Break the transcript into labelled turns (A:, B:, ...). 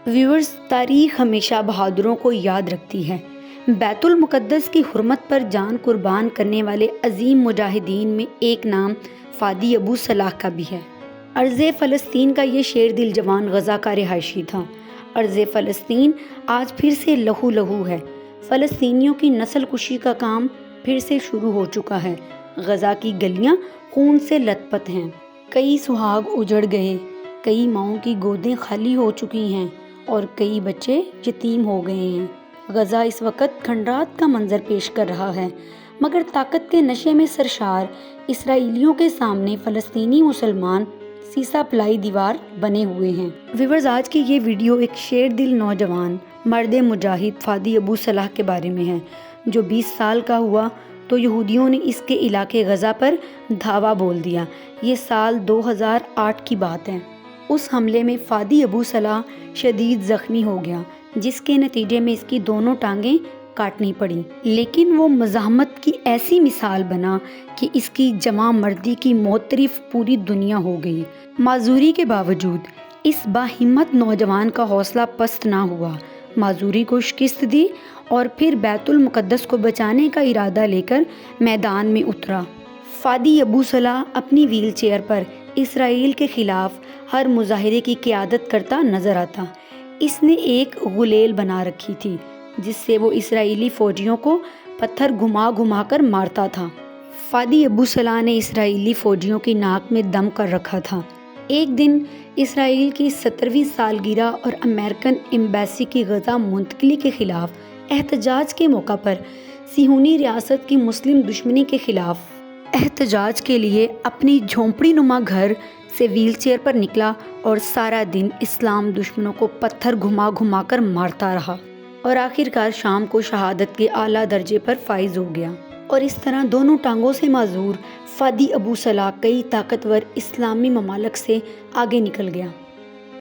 A: Viewers, تاریخ ہمیشہ بہادروں کو یاد رکھتی ہے۔ بیت المقدس کی حرمت پر جان قربان کرنے والے عظیم مجاہدین میں ایک نام فادی ابو صلاح کا بھی ہے۔ ارض فلسطین کا یہ شیر دل جوان غزہ کا رہائشی تھا۔ ارض فلسطین آج پھر سے لہو لہو ہے۔ فلسطینیوں کی نسل کشی کا کام پھر سے شروع ہو چکا ہے۔ غزہ کی گلیاں خون سے لت پت ہیں۔ کئی سہاگ اجڑ گئے، کئی ماؤں کی گودیں خالی ہو چکی ہیں اور کئی بچے یتیم ہو گئے ہیں۔ غزہ اس وقت کھنڈرات کا منظر پیش کر رہا ہے، مگر طاقت کے نشے میں سرشار اسرائیلیوں کے سامنے فلسطینی مسلمان سیسا پلائی دیوار بنے ہوئے ہیں۔ ویورز، آج کی یہ ویڈیو ایک شیر دل نوجوان مرد مجاہد فادی ابو صلاح کے بارے میں ہے، جو 20 سال کا ہوا تو یہودیوں نے اس کے علاقے غزہ پر دھاوا بول دیا۔ یہ سال 2008 کی بات ہے۔ اس حملے میں فادی ابو صلاح شدید زخمی ہو گیا، جس کے نتیجے میں اس کی دونوں ٹانگیں کاٹنی پڑی، لیکن وہ مزاحمت کی ایسی مثال بنا کہ اس کی جواں مردی کی معترف پوری دنیا ہو گئی۔ معذوری کے باوجود اس باہمت نوجوان کا حوصلہ پست نہ ہوا، معذوری کو شکست دی اور پھر بیت المقدس کو بچانے کا ارادہ لے کر میدان میں اترا۔ فادی ابو صلاح اپنی ویل چیئر پر اسرائیل کے خلاف ہر مظاہرے کی قیادت کرتا نظر آتا۔ اس نے ایک غلیل بنا رکھی تھی جس سے وہ اسرائیلی فوجیوں کو پتھر گھما گھما کر مارتا تھا۔ فادی ابو صلاح نے اسرائیلی فوجیوں کی ناک میں دم کر رکھا تھا۔ ایک دن اسرائیل کی 70ویں سالگرہ اور امریکن ایمبیسی کی غزہ منتقلی کے خلاف احتجاج کے موقع پر صہیونی ریاست کی مسلم دشمنی کے خلاف احتجاج کے لیے اپنی جھونپڑی نما گھر سے ویل چیئر پر نکلا اور سارا دن اسلام دشمنوں کو پتھر گھما گھما کر مارتا رہا اور آخرکار شام کو شہادت کے اعلیٰ درجے پر فائز ہو گیا۔ اور اس طرح دونوں ٹانگوں سے معذور فادی ابو صلاح کئی طاقتور اسلامی ممالک سے آگے نکل گیا۔